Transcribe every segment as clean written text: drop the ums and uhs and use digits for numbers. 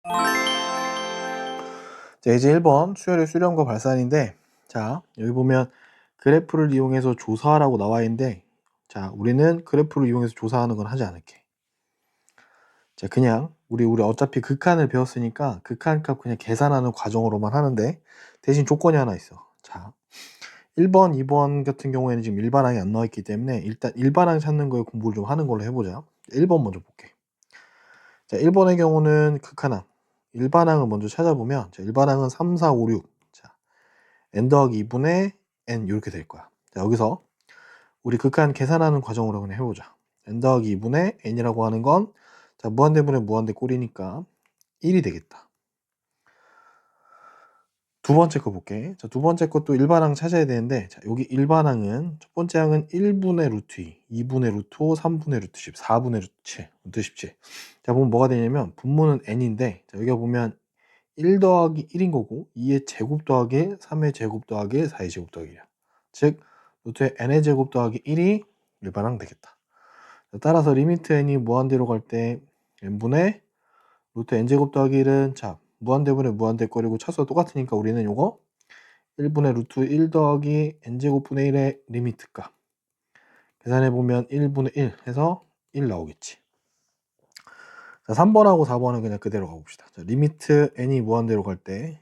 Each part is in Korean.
자, 이제 1번 수열의 수렴과 발산인데, 자, 여기 보면 그래프를 이용해서 조사하라고 나와 있는데, 자, 우리는 그래프를 이용해서 조사하는 건 하지 않을게. 자, 그냥 우리 어차피 극한을 배웠으니까 극한값 그냥 계산하는 과정으로만 하는데, 대신 조건이 하나 있어. 자, 1번, 2번 같은 경우에는 지금 일반항이 안 나와 있기 때문에 일단 일반항 찾는 거에 공부를 좀 하는 걸로 해보자. 1번 먼저 볼게. 자, 1번의 경우는 극한항. 일반항을 먼저 찾아보면, 자, 일반항은 3, 4, 5, 6. 자, n 더하기 2분의 n 이렇게 될 거야. 자, 여기서 우리 극한 계산하는 과정으로 그냥 해보자. n 더하기 2분의 n이라고 하는 건, 자, 무한대분의 무한대 꼴이니까 1이 되겠다. 두 번째 거 볼게. 자, 두 번째 것도 일반항 찾아야 되는데, 자, 여기 일반항은 첫 번째 항은 1분의 루트 2, 2분의 루트 5, 3분의 루트 10, 4분의 루트 7, 루트 17. 자, 보면 뭐가 되냐면 분모는 n인데, 자, 여기가 보면 1 더하기 1인 거고, 2의 제곱 더하기 3의 제곱 더하기 4의 제곱 더하기 1이야. 즉 루트의 n의 제곱 더하기 1이 일반항 되겠다. 자, 따라서 리미트 n이 무한대로 갈 때 n분의 루트 n제곱 더하기 1은, 자, 무한대분의 무한대꼴이고 차수가 똑같으니까 우리는 요거 1분의 루트 1 더하기 n제곱분의 1의 리미트 값 계산해보면 1분의 1 해서 1 나오겠지. 자, 3번하고 4번은 그냥 그대로 가봅시다. 자, 리미트 n이 무한대로 갈 때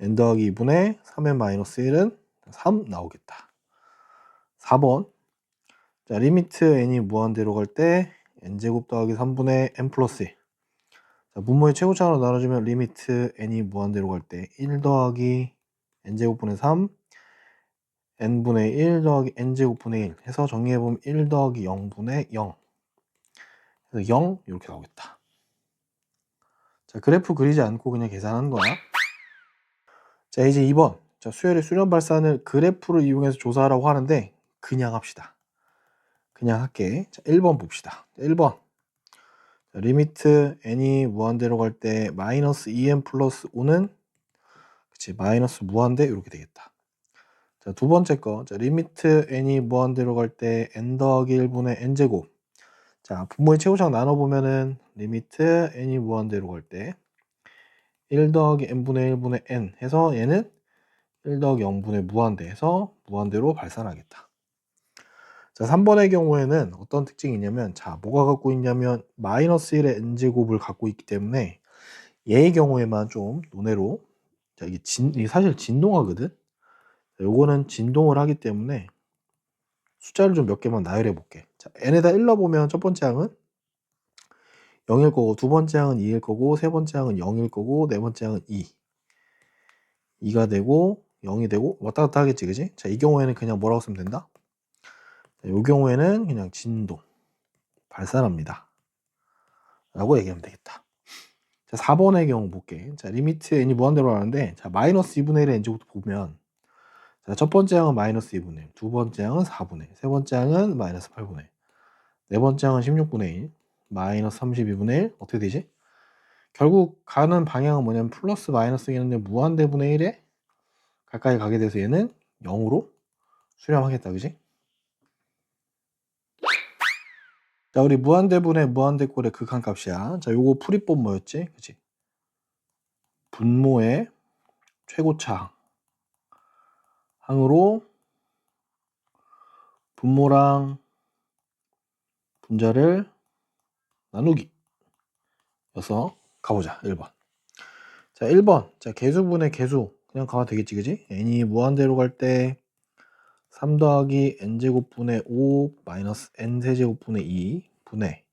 n 더하기 2분의 3n 마이너스 1은 3 나오겠다. 4번, 자, 리미트 n이 무한대로 갈 때 n제곱 더하기 3분의 n 플러스 1. 자, 분모의 최고차로 나눠주면 리미트 n이 무한대로 갈 때 1 더하기 n제곱분의 3 n분의 1 더하기 n제곱분의 1 해서 정리해보면 1 더하기 0분의 0 그래서 0 이렇게 나오겠다. 자, 그래프 그리지 않고 그냥 계산하는 거야. 자, 이제 2번, 자, 수열의 수렴 발산을 그래프를 이용해서 조사하라고 하는데 그냥 합시다. 그냥 할게. 자, 1번 봅시다. 1번, 자, 리미트 n이 무한대로 갈 때 마이너스 2n 플러스 5는 그치 마이너스 무한대 이렇게 되겠다. 자, 두 번째 거, 자, 리미트 n이 무한대로 갈 때 n 더하기 1분의 n제곱. 자, 분모의 최고차항 나눠보면은 리미트 n이 무한대로 갈 때 1 더하기 n분의 1분의 n 해서 얘는 1 더하기 0분의 무한대 해서 무한대로 발산하겠다. 자, 3번의 경우에는 어떤 특징이 있냐면, 자, 뭐가 갖고 있냐면 마이너스 1의 n제곱을 갖고 있기 때문에 얘의 경우에만 좀 논외로, 자, 이게 사실 진동하거든. 자, 요거는 진동을 하기 때문에 숫자를 좀 몇 개만 나열해 볼게. 자, n에다 1 넣어보면 첫 번째 항은 0일 거고, 두 번째 항은 2일 거고, 세 번째 항은 0일 거고, 네 번째 항은 2. 2가 되고 0이 되고 왔다 갔다 하겠지, 그지? 자, 이 경우에는 그냥 뭐라고 쓰면 된다? 자, 이 경우에는 그냥 진동 발산합니다 라고 얘기하면 되겠다. 자, 4번의 경우 볼게. 자, 리미트 n이 무한대로 하는데, 자, 마이너스 2분의 1의 n제곱부터 보면, 자, 첫 번째 항은 마이너스 2분의 1, 두 번째 항은 4분의 1, 세 번째 항은 마이너스 8분의 1, 네 번째 항은 16분의 1, 마이너스 32분의 1, 어떻게 되지? 결국 가는 방향은 뭐냐면 플러스 마이너스겠는데 무한대분의 1에 가까이 가게 돼서 얘는 0으로 수렴하겠다, 그지? 자, 우리 무한대분의 무한대꼴의 극한값이야. 자, 요거 풀이법 뭐였지? 그치? 분모의 최고차 항으로 분모랑 분자를 나누기 여서 가보자. 1번. 자, 1번. 자, 개수분의 개수 그냥 가면 되겠지, 그지? n이 무한대로 갈 때 3 더하기 n제곱분의 5 마이너스 n세제곱분의 2 분의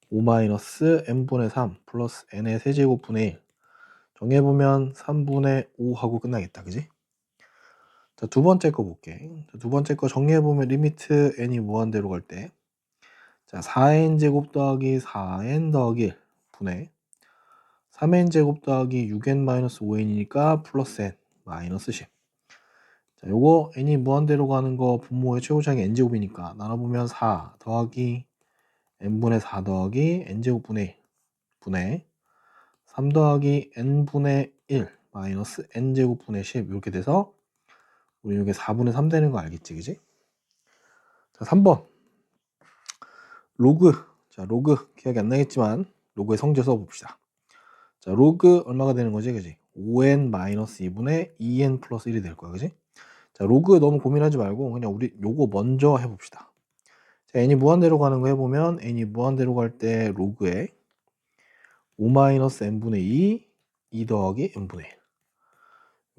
5 마이너스 n분의 3 플러스 n의 세제곱분의 1 정해보면 3분의 5 하고 끝나겠다, 그지? 자, 두 번째 거 볼게. 자, 두 번째 거 정리해보면 리미트 n이 무한대로 갈 때, 자, 4n 제곱 더하기 4n 더하기 1 분의 3n 제곱 더하기 6n 마이너스 5n이니까 플러스 n 마이너스 10. 자, 요거 n이 무한대로 가는 거 분모의 최고차항이 n제곱이니까 나눠보면 4 더하기 n분의 4 더하기 n제곱분의 1 분의 3 더하기 n분의 1 마이너스 n제곱분의 10 이렇게 돼서 우리 이게 4분의 3 되는 거 알겠지, 그지? 자, 3번 로그. 자, 로그 기억이 안 나겠지만 로그의 성질 써봅시다. 자, 로그 얼마가 되는 거지, 그지? 5n-2분의 2n 플러스 1이 될 거야, 그지? 자, 로그 너무 고민하지 말고 그냥 우리 요거 먼저 해봅시다. 자, n이 무한대로 가는 거 해보면 n이 무한대로 갈 때 로그에 5-n분의 2 더하기 n분의 1.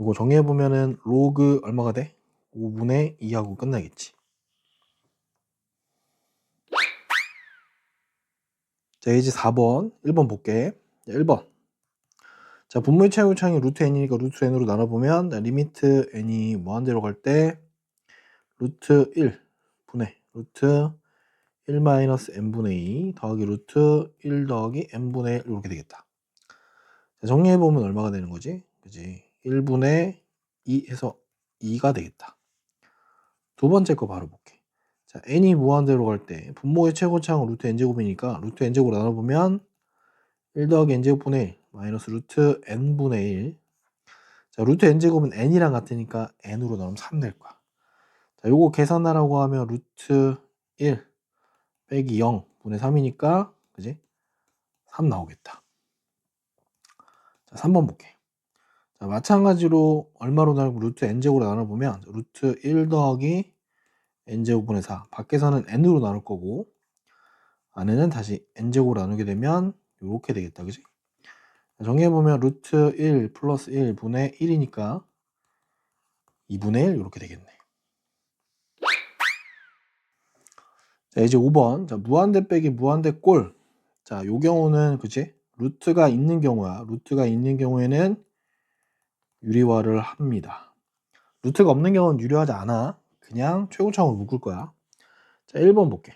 요거 정리해보면은 로그 얼마가 돼? 5분의 2하고 끝나겠지. 자, 이제 4번, 1번 볼게. 자, 1번. 자, 분모의 최고차항이 루트 n이니까 루트 n으로 나눠보면, 자, 리미트 n이 무한대로 갈 때, 루트 1 분의 루트 1 마이너스 n분의 2 더하기 루트 1 더하기 n분의 1 이렇게 되겠다. 자, 정리해보면 얼마가 되는 거지? 그지? 1분의 2 해서 2가 되겠다. 두 번째 거 바로 볼게. 자, n이 무한대로 갈 때 분모의 최고차항은 루트 n제곱이니까 루트 n제곱으로 나눠보면 1 더하기 n제곱분의 1 마이너스 루트 n분의 1. 자, 루트 n제곱은 n이랑 같으니까 n으로 나누면 3 될 거야. 자, 요거 계산하라고 하면 루트 1 빼기 0 분의 3이니까 그지? 3 나오겠다. 자, 3번 볼게. 자, 마찬가지로 얼마로 나누고 루트 n제곱으로 나눠보면 루트 1 더하기 n제곱분의 4 밖에서는 n으로 나눌 거고 안에는 다시 n제곱으로 나누게 되면 이렇게 되겠다, 그지? 정리해보면 루트 1 플러스 1 분의 1이니까 2분의 1 이렇게 되겠네. 자, 이제 5번. 자, 무한대 빼기 무한대 꼴. 자, 요 경우는 그치? 루트가 있는 경우야. 루트가 있는 경우에는 유리화를 합니다. 루트가 없는 경우는 유리화하지 않아. 그냥 최고차항으로 묶을 거야. 자, 1번 볼게.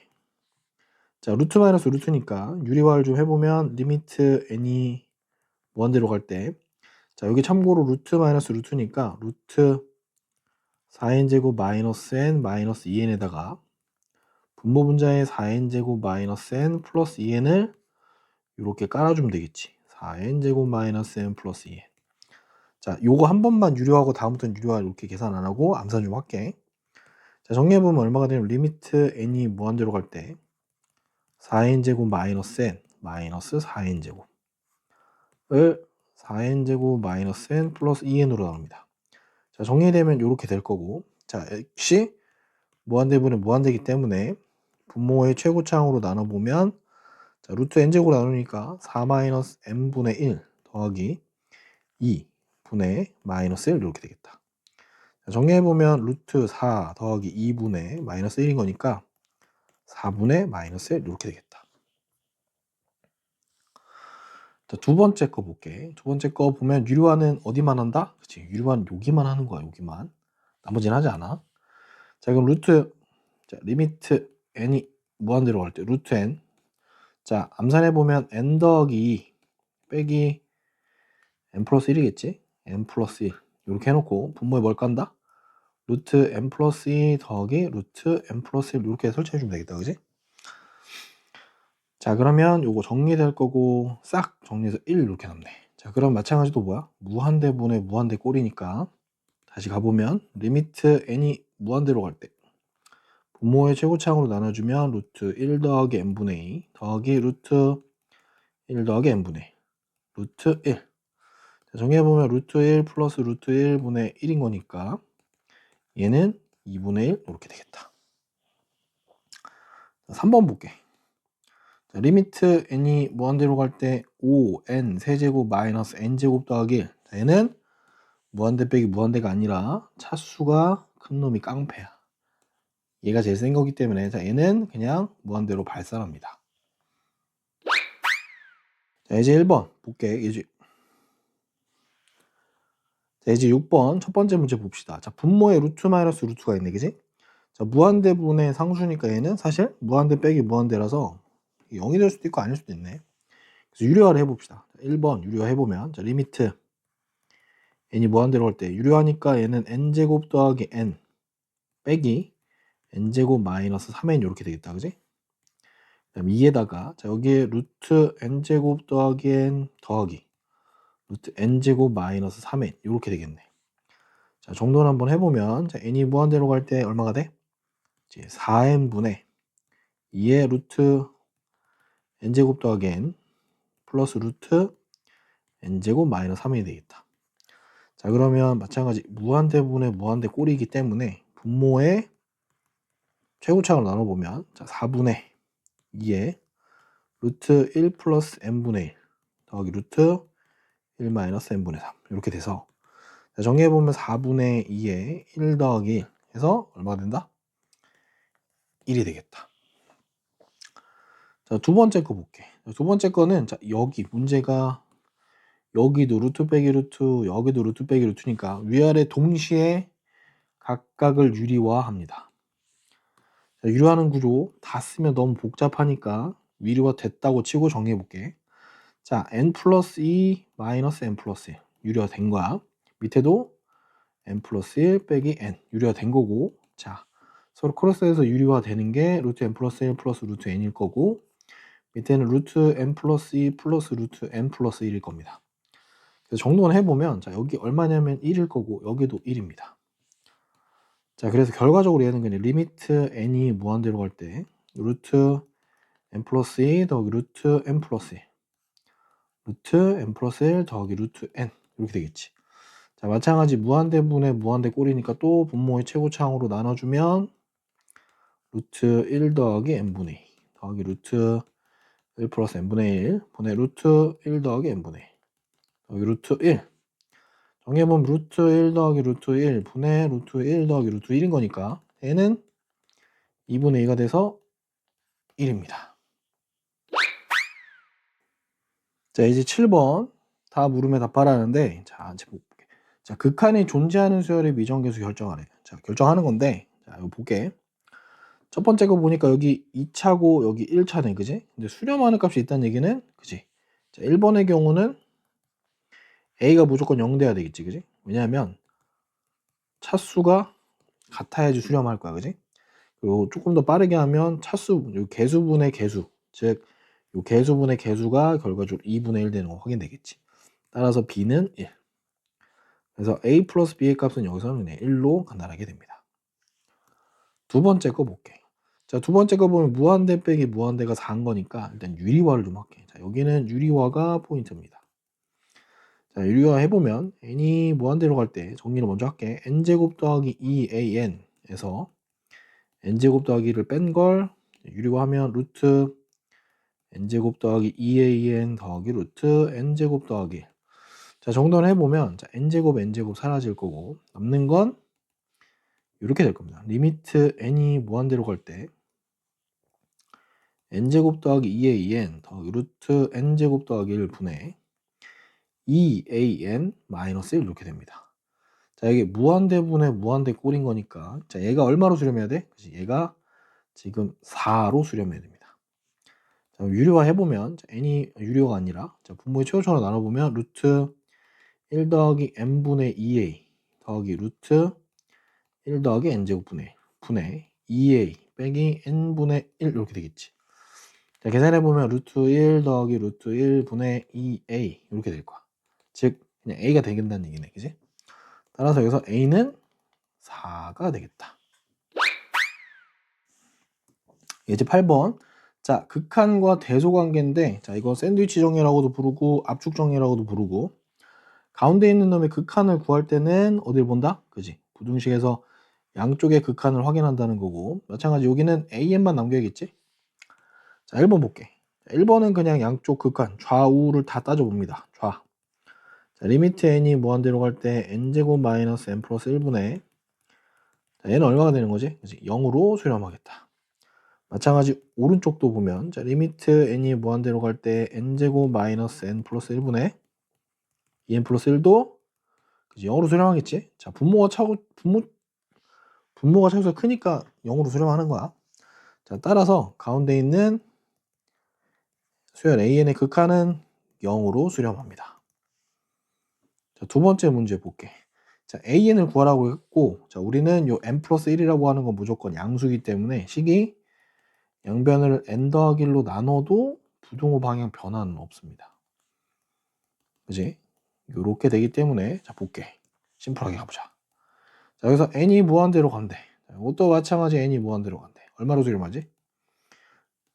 자, 루트 마이너스 루트니까 유리화를 좀 해보면 리미트 n이 무한대로 갈 때, 자, 여기 참고로 루트 마이너스 루트니까 루트 4n제곱 마이너스 n 마이너스 2n에다가 분모 분자의 4n제곱 마이너스 n 플러스 2n을 이렇게 깔아주면 되겠지. 4n제곱 마이너스 n 플러스 2n. 자, 요거 한 번만 유료하고 다음부터는 유료화 이렇게 계산 안 하고 암산 좀 할게. 자, 정리해보면 얼마가 되냐면 리미트 n이 무한대로 갈 때 4n제곱 마이너스 n 마이너스 4n제곱을 4n제곱 마이너스 n 플러스 2n으로 나옵니다. 자, 정리되면 이렇게 될 거고, 자, 역시 무한대분은 무한대이기 때문에 분모의 최고차항으로 나눠보면, 자, 루트 n제곱으로 나누니까 4 마이너스 n분의 1 더하기 2 분의 마이너스 1 이렇게 되겠다. 자, 정리해보면 루트 4 더하기 2분의 마이너스 1인 거니까 4분의 마이너스 1 이렇게 되겠다. 자, 두 번째 거 볼게. 두 번째 거 보면 유료화는 어디만 한다? 그치, 유료화는 여기만 하는 거야, 여기만. 나머지는 하지 않아. 자, 그럼 자, 리미트 n이 무한대로 갈 때 루트 n. 자, 암산해보면 n 더하기 2 빼기 n 플러스 1이겠지? n 플러스 1 이렇게 해놓고 분모에 뭘 깐다? 루트 n 플러스 2 더하기 루트 n 플러스 1 이렇게 설치해주면 되겠다, 그지? 자, 그러면 요거 정리될 거고 싹 정리해서 1 이렇게 남네. 자, 그럼 마찬가지로 뭐야? 무한대분의 무한대 꼴이니까 다시 가보면 리미트 n이 무한대로 갈 때 분모의 최고차항으로 나눠주면 루트 1 더하기 n분의 2 더하기 루트 1 더하기 n분의 1 루트 1. 자, 정리해보면 루트 1 플러스 루트 1분의 1인 거니까 얘는 2분의 1 이렇게 되겠다. 자, 3번 볼게. 자, 리미트 n이 무한대로 갈 때 5n 세제곱 마이너스 n제곱 더하기 1. 자, 얘는 무한대 빼기 무한대가 아니라 차수가 큰 놈이 깡패야. 얘가 제일 센 거기 때문에 자, 얘는 그냥 무한대로 발산합니다. 자, 이제 1번 볼게. 이제 6번 첫 번째 문제 봅시다. 자, 분모에 루트 마이너스 루트가 있네, 그지? 자, 무한대분의 상수니까 얘는 사실 무한대 빼기 무한대라서 0이 될 수도 있고 아닐 수도 있네. 그래서 유료화를 해봅시다. 1번 유료화 해보면 자, 리미트 n이 무한대로 갈 때 유료하니까 얘는 n제곱 더하기 n 빼기 n제곱 마이너스 3n 이렇게 되겠다, 그지? 그다음 2에다가 자, 여기에 루트 n제곱 더하기 n 더하기 루트 n제곱 마이너스 3n 이렇게 되겠네. 자, 정돈을 한번 해보면 자, n이 무한대로 갈 때 얼마가 돼? 이제 4n분의 2의 루트 n제곱 더하기 n 플러스 루트 n제곱 마이너스 3이 되겠다. 자, 그러면 마찬가지 무한대분의 무한대 꼴이기 때문에 분모의 최고차항을 나눠보면 자 4분의 2에 루트 1 플러스 n분의 1 더하기 루트 1 마이너스 n분의 3 이렇게 돼서 자, 정리해보면 4분의 2에 1 더하기 1 해서 얼마가 된다? 1이 되겠다. 자, 두 번째 거 볼게. 두 번째 거는 자, 여기 문제가 여기도 루트 빼기 루트 여기도 루트 빼기 루트니까 위아래 동시에 각각을 유리화합니다. 자, 유리화하는 구조 다 쓰면 너무 복잡하니까 유리화 됐다고 치고 정리해 볼게. 자, n 플러스 2 마이너스 n 플러스 1 유리화 된 거야. 밑에도 n 플러스 1 빼기 n 유리화 된 거고, 자 서로 크로스해서 유리화 되는 게 루트 n 플러스 1 플러스 루트 n일 거고, 밑에는 루트 n 플러스 2 플러스 루트 n 플러스 1일 겁니다. 그래서 정돈을 해보면 자 여기 얼마냐면 1일 거고 여기도 1입니다. 자, 그래서 결과적으로 얘는 그냥 리미트 n이 무한대로 갈 때 루트 n 플러스 2 더하기 루트 n 플러스 1 루트 n 플러스 1 더하기 루트 n 이렇게 되겠지. 자, 마찬가지 무한대분의 무한대 꼴이니까 또 분모의 최고차항으로 나눠주면 루트 1 더하기 n분의 2 더하기 루트 1 플러스 n분의 1 분의 루트 1 더하기 n분의 1 더하기 루트 1 정해보면 루트 1 더하기 루트 1 분의 루트 1 더하기 루트 1인 거니까 n은 2분의 2가 돼서 1입니다. 자, 이제 7번 다 물음에 답하라는데, 자, 이제 볼게. 자, 극한이 존재하는 수열의 미정계수 결정하래. 자, 결정하는 건데, 자, 이거 볼게. 첫 번째 거 보니까 여기 2차고 여기 1차네, 그지? 근데 수렴하는 값이 있다는 얘기는, 그지? 자, 1번의 경우는 A가 무조건 0 돼야 되겠지, 그지? 왜냐하면 차수가 같아야지 수렴할 거야, 그지? 그리고 조금 더 빠르게 하면 차수, 요 개수분의 개수, 즉, 요 개수분의 개수가 결과적으로 2분의 1 되는 거 확인되겠지. 따라서 B는 1. 그래서 A 플러스 B의 값은 여기서는 그냥 1로 간단하게 됩니다. 두 번째 거 볼게. 자, 두 번째 거 보면 무한대 빼기 무한대가 4인 거니까 일단 유리화를 좀 할게. 자, 여기는 유리화가 포인트입니다. 자, 유리화 해보면 n이 무한대로 갈 때 정리를 먼저 할게. n제곱 더하기 2an에서 n제곱 더하기를 뺀 걸 유리화하면 루트 n제곱 더하기 2an 더하기 루트 n제곱 더하기. 자, 정돈을 해보면 자, n제곱 사라질 거고 남는 건 이렇게 될 겁니다. 리미트 n이 무한대로 갈 때 n제곱 더하기 2an 더하기 루트 n제곱 더하기 1 분의 2an 마이너스 1 이렇게 됩니다. 자, 이게 무한대분의 무한대 꼴인 거니까 자, 얘가 얼마로 수렴해야 돼? 그치? 얘가 지금 4로 수렴해야 됩니다. 자, 유리화 해보면 자, n이 유리화가 아니라 자, 분모의 최고차로 나눠보면 루트 1 더하기 n분의 2a 더하기 루트 1 더하기 n제곱 분의 2a 빼기 n분의 1 이렇게 되겠지. 자, 계산해보면 루트 1 더하기 루트 1 분의 2a 이렇게 될 거야. 즉 그냥 a가 되겠다는 얘기네, 그지? 따라서 여기서 a는 4가 되겠다. 이제 8번. 자, 극한과 대소 관계인데, 자, 이거 샌드위치 정리라고도 부르고 압축 정리라고도 부르고, 가운데 있는 놈의 극한을 구할 때는 어딜 본다? 그지? 부등식에서 양쪽의 극한을 확인한다는 거고, 마찬가지 여기는 an만 남겨야겠지? 자, 1번 볼게. 자, 1번은 그냥 양쪽 극한 좌우를 다 따져봅니다. 좌. 자, 리미트 n이 무한대로 갈 때 n제곱 마이너스 n 플러스 1분의 자, 얘는 얼마가 되는 거지? 그치? 0으로 수렴하겠다. 마찬가지 오른쪽도 보면 자, 리미트 n이 무한대로 갈 때 n제곱 마이너스 n 플러스 1분의 2n 플러스 1도 그치? 0으로 수렴하겠지? 자, 분모가 차수가 크니까 0으로 수렴하는 거야. 자, 따라서 가운데 있는 수열 an의 극한은 0으로 수렴합니다. 자, 두 번째 문제 볼게. 자, an을 구하라고 했고, 자, 우리는 요 n 플러스 1이라고 하는 건 무조건 양수기 때문에 식이 양변을 n 더하기 1로 나눠도 부등호 방향 변화는 없습니다. 그지? 요렇게 되기 때문에 자, 볼게. 심플하게 가보자. 자, 여기서 n이 무한대로 간대. 자, 이것도 마찬가지 n이 무한대로 간대. 얼마로 수렴하지?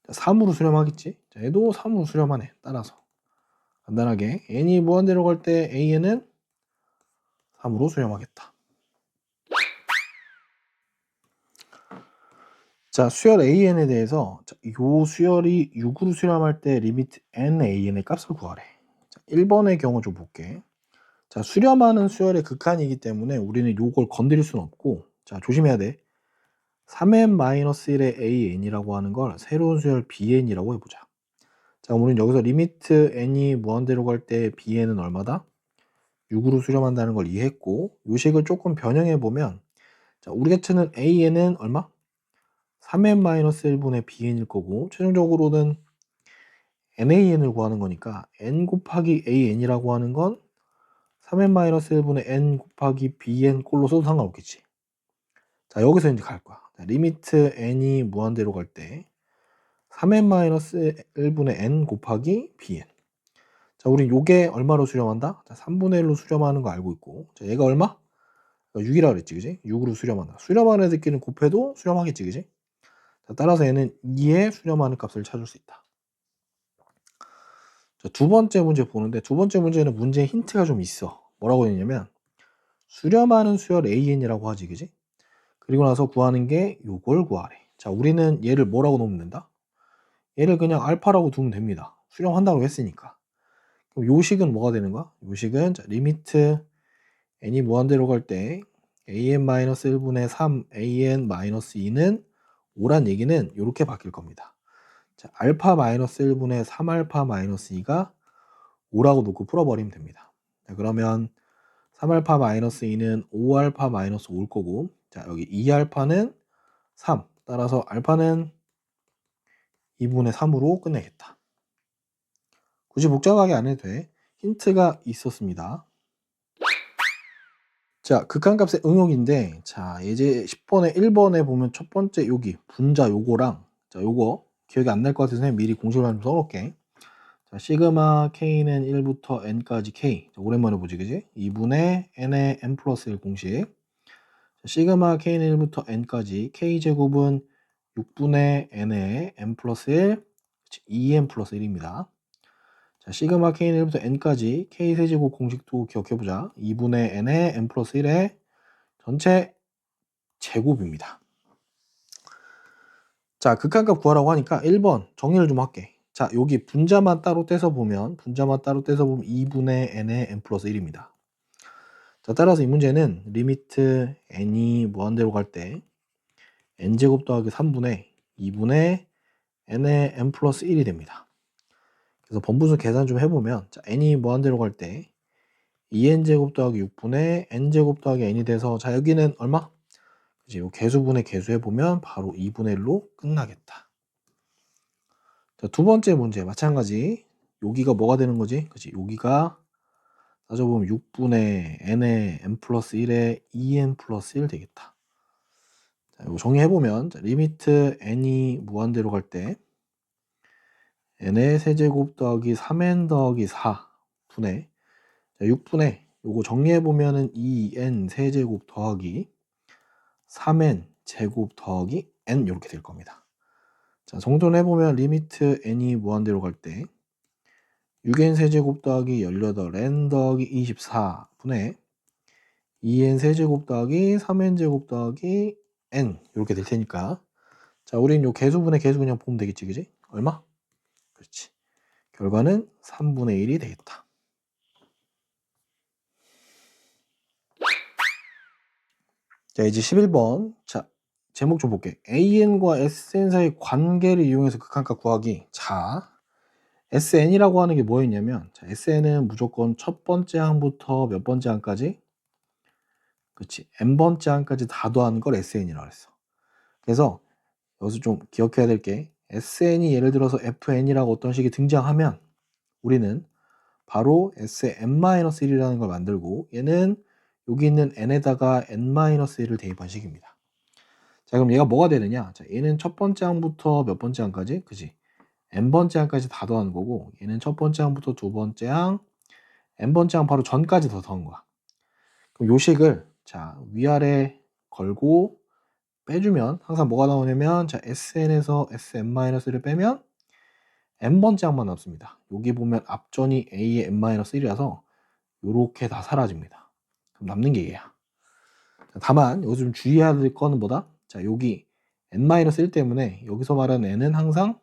자, 3으로 수렴하겠지? 자, 얘도 3으로 수렴하네. 따라서 간단하게 n이 무한대로 갈 때 an은 3으로 수렴하겠다. 자, 수열 an에 대해서 요 수열이 6으로 수렴할 때 리미트 nan의 값을 구하래. 자, 1번의 경우 좀 볼게. 자, 수렴하는 수열의 극한이기 때문에 우리는 요걸 건드릴 수는 없고, 자, 조심해야 돼. 3n-1의 an이라고 하는 걸 새로운 수열 bn이라고 해보자. 자, 우리는 여기서 리미트 n이 무한대로 갈 때 bn은 얼마다? 6으로 수렴한다는 걸 이해했고, 요 식을 조금 변형해보면, 자, 우리가 찾는 an은 얼마? 3n-1분의 bn일 거고, 최종적으로는 nan을 구하는 거니까 n 곱하기 an이라고 하는 건 3n-1분의 n 곱하기 bn 꼴로 써도 상관없겠지. 자, 여기서 이제 갈 거야. 자, 리미트 n이 무한대로 갈 때 3n-1분의 n 곱하기 bn. 자, 우린 요게 얼마로 수렴한다? 자, 3분의 1로 수렴하는 거 알고 있고. 자, 얘가 얼마? 6이라 그랬지, 그지? 6으로 수렴한다. 수렴하는 애들끼리는 곱해도 수렴하겠지, 그지? 자, 따라서 얘는 2에 수렴하는 값을 찾을 수 있다. 자, 두 번째 문제 보는데, 두 번째 문제는 문제에 힌트가 좀 있어. 뭐라고 했냐면, 수렴하는 수열 an이라고 하지, 그지? 그리고 나서 구하는 게 요걸 구하래. 자, 우리는 얘를 뭐라고 놓으면 된다? 얘를 그냥 알파라고 두면 됩니다. 수렴한다고 했으니까. 그럼 요식은 뭐가 되는 거야? 요식은 자, 리미트 n이 무한대로 갈 때 an-1분의 3 an-2는 5란 얘기는 이렇게 바뀔 겁니다. 자, 알파-1분의 3알파-2가 5라고 놓고 풀어버리면 됩니다. 자, 그러면 3알파-2는 5알파-5올 거고, 자, 여기 2알파는 3. 따라서 알파는 2분의 3으로 끝내겠다. 굳이 복잡하게 안 해도 돼. 힌트가 있었습니다. 자, 극한값의 응용인데, 자, 이제 10번에 1번에 보면 첫 번째 여기 분자 요거랑, 자, 요거 기억이 안 날 것 같아서 미리 공식을 좀 써놓을게. 자, 시그마 k는 1부터 n까지 k. 자, 오랜만에 보지, 그지? 2분의 n의 n 플러스 1 공식. 자, 시그마 k는 1부터 n까지 k제곱은 6분의 n의 n 플러스 1, 2n 플러스 1입니다. 자, 시그마 k는 1부터 n까지 k 세제곱 공식도 기억해보자. 2분의 n의 n 플러스 1의 전체 제곱입니다. 자, 극한값 구하라고 하니까 1번 정리를 좀 할게. 자, 여기 분자만 따로 떼서 보면 2분의 n의 n 플러스 1입니다. 자, 따라서 이 문제는 리미트 n이 무한대로 갈 때 n제곱 더하기 3분의 2분의 n의 n 플러스 1이 됩니다. 그래서 번분수 계산 좀 해보면, 자, n이 무한대로 갈 때 2n제곱 더하기 6분의 n제곱 더하기 n이 돼서, 자, 여기는 얼마? 이제 요 개수분의 개수 해보면 바로 2분의 1로 끝나겠다. 자, 두 번째 문제 마찬가지. 여기가 뭐가 되는 거지? 그치? 여기가 따져보면 6분의 n의 n 플러스 1의 2n 플러스 1 되겠다. 자, 이거 정리해보면, 자, 리미트 n이 무한대로 갈 때 n의 세제곱 더하기 3n 더하기 4분의 6분의 요거 정리해보면은 2n 세제곱 더하기 3n 제곱 더하기 n 이렇게 될 겁니다. 자, 정돈해보면 리미트 n이 무한대로 갈 때 6n 세제곱 더하기 18n 더하기 24분의 2n 세제곱 더하기 3n 제곱 더하기 n 이렇게 될 테니까, 자, 우린 요 개수분의 개수 그냥 보면 되겠지, 그지? 얼마? 그렇지. 결과는 3분의 1이 되겠다. 자, 이제 11번. 자, 제목 좀 볼게. AN과 SN 사이 관계를 이용해서 극한값 구하기. 자, SN이라고 하는 게 뭐였냐면, 자, SN은 무조건 첫 번째 항부터 몇 번째 항까지, 그렇지, n번째 항까지 다 더하는 걸 SN이라고 했어. 그래서 여기서 좀 기억해야 될 게, SN이 예를 들어서 FN이라고 어떤 식이 등장하면 우리는 바로 SN-1이라는 걸 만들고, 얘는 여기 있는 n에다가 n-1을 대입한 식입니다. 자, 그럼 얘가 뭐가 되느냐? 자, 얘는 첫 번째 항부터 몇 번째 항까지? 그지? n번째 항까지 다 더하는 거고, 얘는 첫 번째 항부터 두 번째 항, n번째 항 바로 전까지 더 더한 거야. 그럼 요 식을, 자, 위아래 걸고 빼주면 항상 뭐가 나오냐면, 자, sn에서 sn-를 빼면 n번째 항만 남습니다. 여기 보면 앞전이 a의 n-1이라서 요렇게 다 사라집니다. 그럼 남는 게 얘야. 다만 여기서 좀 주의해야 될 거는 뭐다? 자, 여기 n-1 때문에 여기서 말하는 n은 항상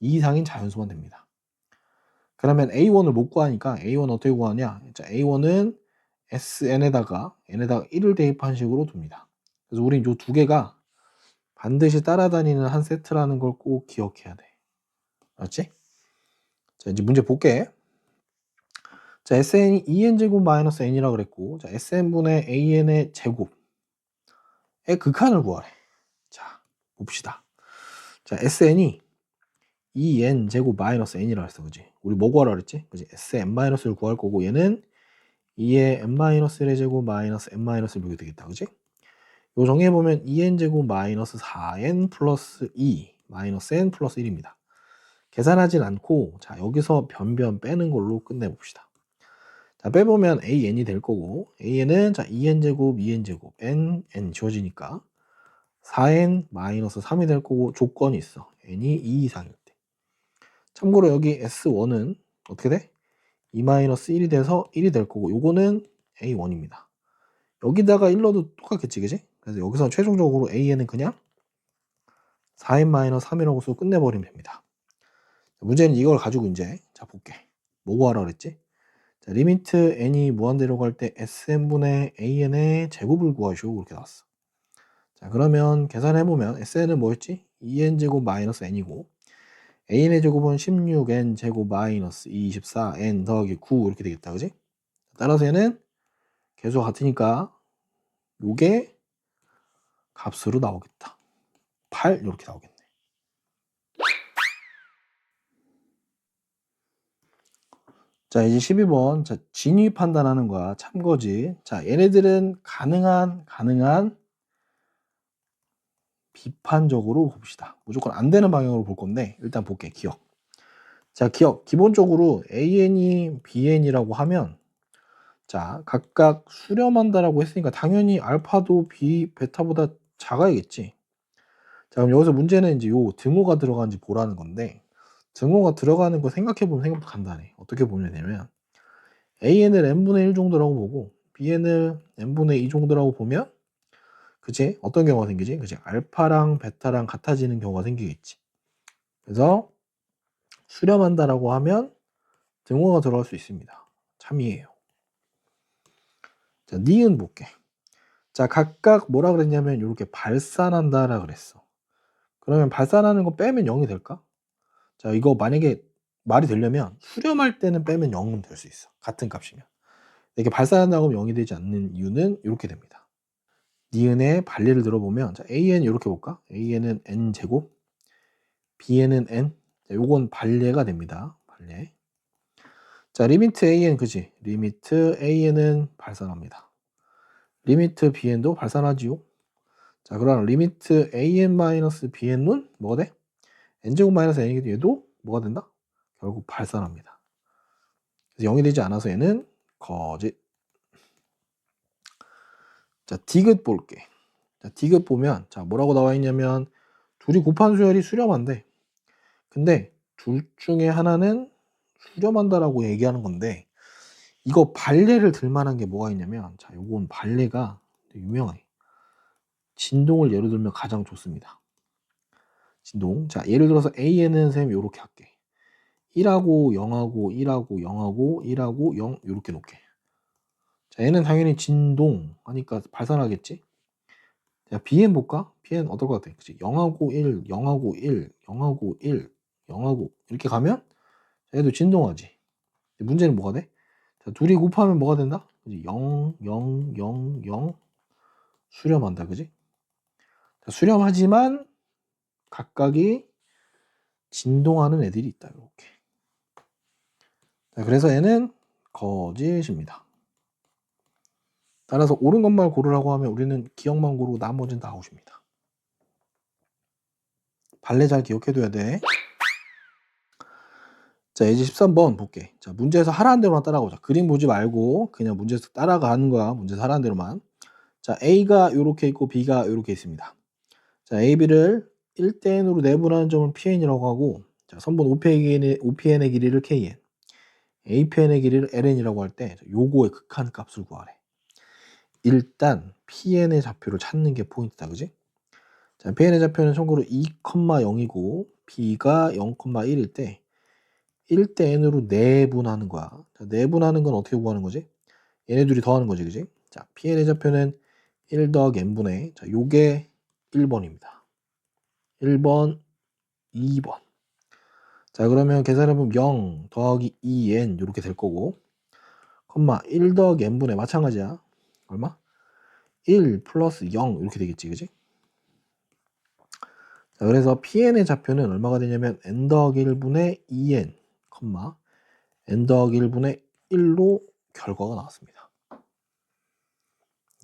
2 이상인 자연수만 됩니다. 그러면 a1을 못 구하니까 a1 어떻게 구하냐? 자, a1은 sn에다가 n에다가 1을 대입한 식으로 둡니다. 그래서 우린 요 두 개가 반드시 따라다니는 한 세트라는 걸 꼭 기억해야 돼. 알았지? 자, 이제 문제 볼게. 자, sn이 2n제곱 마이너스 n이라고 그랬고, 자, sn분의 an의 제곱의 극한을 구하래. 자, 봅시다. 자, sn이 2n제곱 마이너스 n이라고 했어. 그지? 우리 뭐 구하라 그랬지? 그지? sn-를 구할 거고, 얘는 2의 n-1의 제곱 마이너스 n-를 보게 되겠다. 그지? 요 정리해보면 2n제곱 마이너스 4n 플러스 2 마이너스 n 플러스 1입니다. 계산하진 않고, 자, 여기서 변변 빼는 걸로 끝내봅시다. 자, 빼보면 an이 될 거고, an은 자, 2n제곱, 2n제곱, n 지워지니까 4n 마이너스 3이 될 거고, 조건이 있어. n이 2 이상일 때. 참고로 여기 s1은 어떻게 돼? 2 마이너스 1이 돼서 1이 될 거고, 요거는 a1입니다. 여기다가 1 넣어도 똑같겠지, 그지? 그래서 여기서 최종적으로 an은 그냥 4n 마이너스 3이라고 쓰고 끝내버리면 됩니다. 문제는 이걸 가지고 이제, 자, 볼게. 뭐 구하라 그랬지? 자, 리미트 n이 무한대로 갈 때 sn분의 an의 제곱을 구하시오. 그렇게 나왔어. 자, 그러면 계산해보면 sn은 뭐였지? 2n제곱 마이너스 n이고, an의 제곱은 16n 제곱 마이너스 24n 더하기 9 이렇게 되겠다. 그지? 따라서 얘는 개수가 같으니까 요게 값으로 나오겠다. 8 이렇게 나오겠네. 자, 이제 12번. 자, 진위 판단하는 거야. 참거지. 자, 얘네들은 가능한 비판적으로 봅시다. 무조건 안 되는 방향으로 볼 건데 일단 볼게. 기억. 자, 기억. 기본적으로 an이 bn이라고 하면 자, 각각 수렴한다라고 했으니까 당연히 알파도 베타보다 작아야겠지. 자, 그럼 여기서 문제는 이제 요 등호가 들어가는지 보라는 건데 등호가 들어가는 거 생각해보면 생각보다 간단해. 어떻게 보면 되냐면 an을 n분의 1 정도라고 보고 bn을 n분의 2 정도라고 보면 그치? 어떤 경우가 생기지? 그치? 알파랑 베타랑 같아지는 경우가 생기겠지. 그래서 수렴한다라고 하면 등호가 들어갈 수 있습니다. 참이에요. 자, 니은 볼게. 자, 각각 뭐라 그랬냐면 이렇게 발산한다라 그랬어. 그러면 발산하는 거 빼면 0이 될까? 자, 이거 만약에 말이 되려면 수렴할 때는 빼면 0은 될 수 있어. 같은 값이면. 이렇게 발산한다고 하면 0이 되지 않는 이유는 이렇게 됩니다. 니은의 반례를 들어보면 자, an 이렇게 볼까? an은 n제곱, bn은 n. 자, 요건 반례가 됩니다. 반례. 자, 리미트 an 그지? 리미트 an은 발산합니다. 리미트 bn도 발산하지요. 자, 그럼 리미트 an-bn은 뭐가 돼? n제곱 마이너스 n이기 얘도 뭐가 된다? 결국 발산합니다. 그래서 0이 되지 않아서 얘는 거짓. 자, 디귿 볼게. 자, 디귿 보면 자, 뭐라고 나와 있냐면 둘이 곱한 수열이 수렴한데 근데 둘 중에 하나는 수렴한다라고 얘기하는 건데 이거 반례를 들 만한 게 뭐가 있냐면 자, 요건 반례가 유명해. 진동을 예로 들면 가장 좋습니다. 진동. 자, 예를 들어서 an은 쌤 요렇게 할게. 1하고 0하고 1하고 0하고 1하고 0 요렇게 놓게. 자, 얘는 당연히 진동 하니까 발산하겠지. 자, bn 볼까? bn 어떨 것 같아? 그치? 0하고 1, 0하고 1, 0하고 1, 0하고 이렇게 가면 얘도 진동하지. 문제는 뭐가 돼? 자, 둘이 곱하면 뭐가 된다? 그치? 0, 0, 0, 0 수렴한다. 그지? 자, 수렴하지만 각각이 진동하는 애들이 있다. 이렇게. 자, 그래서 얘는 거짓입니다. 따라서 옳은 것만 고르라고 하면 우리는 기억만 고르고 나머지는 다 아웃입니다. 발레 잘 기억해둬야 돼. 자, 이제 13번 볼게. 자, 문제에서 하라는 대로만 따라가보자. 그림 보지 말고 그냥 문제에서 따라가는 거야. 문제에서 하라는 대로만. 자, A가 이렇게 있고 B가 이렇게 있습니다. 자, A, B를 1대 N으로 내분하는 점을 Pn이라고 하고 자, 선분 OPN의 길이를 KN, APN의 길이를 LN이라고 할 때 요거의 극한값을 구하래. 일단 PN의 좌표를 찾는 게 포인트다. 그지? 자, PN의 좌표는 참고로 2,0이고 B가 0,1일 때 1대 N으로 내분하는 거야. 자, 내분하는 건 어떻게 구하는 거지? 얘네 둘이 더하는 거지. 그지? 자, PN의 좌표는 1 더하기 N분의, 자, 요게 1번입니다. 1번, 2번. 자, 그러면 계산해보면 0 더하기 2N 이렇게 될 거고, 콤마 1 더하기 N분의 마찬가지야. 얼마? 1 플러스 0 이렇게 되겠지. 그지? 자, 그래서 PN의 좌표는 얼마가 되냐면 N 더하기 1분의 2N, 콤마 N 더하기 1분의 1로 결과가 나왔습니다.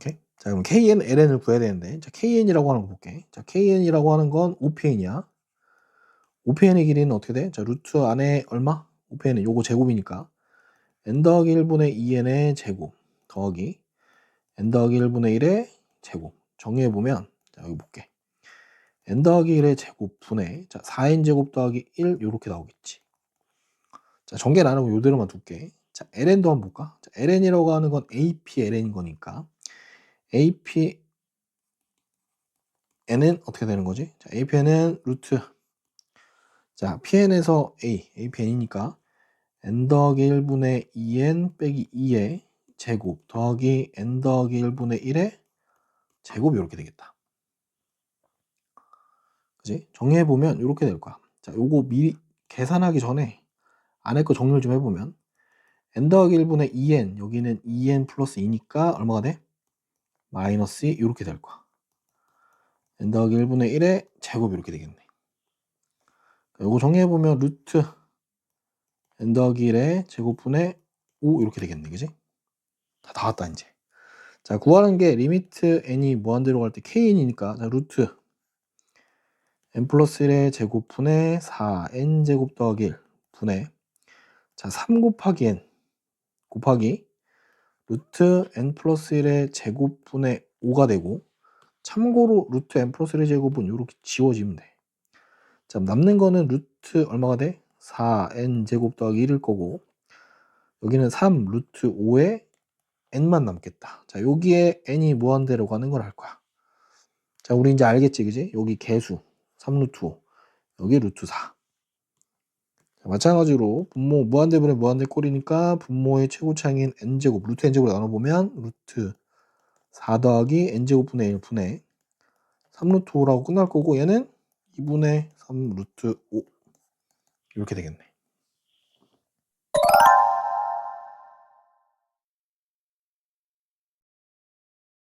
오케이? 자, 그럼 KN, LN을 구해야 되는데, 자, KN이라고 하는 거 볼게. 자, KN이라고 하는 건 OPN이야. OPN의 길이는 어떻게 돼? 자, 루트 안에 얼마? OPN은 요거 제곱이니까 N 더하기 1분의 2N의 제곱 더하기 N 더하기 1분의 1의 제곱 정리해보면, 자, 여기 볼게. N 더하기 1의 제곱 분의, 자, 4N 제곱 더하기 1 요렇게 나오겠지. 자, 전개 나누고 요대로만 둘게. 자, LN도 한번 볼까? 자, LN이라고 하는 건 APLN인 거니까 APN은 어떻게 되는 거지? 자, APN은 루트, 자, PN에서 APN이니까 N 더하기 1분의 2N 빼기 2의 제곱 더하기 N 더하기 1분의 1의 제곱 이렇게 되겠다. 그지? 정리해보면 이렇게 될 거야. 자, 요거 미리 계산하기 전에 안에 거 정리를 좀 해보면 N 더하기 1분의 2N, 여기는 2N 플러스 2니까 얼마가 돼? 마이너스 2 이렇게 될 거야. N 더하기 1분의 1의 제곱 이렇게 되겠네. 요거 정리해보면 루트 N 더하기 1의 제곱분의 5 이렇게 되겠네. 그지? 다 왔다 이제. 자, 구하는 게 리미트 n이 무한대로 갈 때 kn이니까, 자, 루트 n 플러스 1의 제곱분의 4n 제곱 더하기 1 분의, 자, 3 곱하기 n 곱하기 루트 n 플러스 1의 제곱분의 5가 되고, 참고로 루트 n 플러스 1의 제곱은 이렇게 지워지면 돼. 자, 남는 거는 루트 얼마가 돼? 4n 제곱 더하기 1일 거고, 여기는 3 루트 5에 n만 남겠다. 자, 여기에 n이 무한대로 가는 걸 할 거야. 자, 우리 이제 알겠지, 그지? 여기 개수 3루트 5, 여기 루트 4. 자, 마찬가지로 분모 무한대분의 무한대꼴이니까 분모의 최고차항인 n제곱, 루트 n제곱을 나눠보면 루트 4 더하기 n제곱분의 1 분의 3루트 5라고 끝날 거고, 얘는 2분의 3 루트 5 이렇게 되겠네.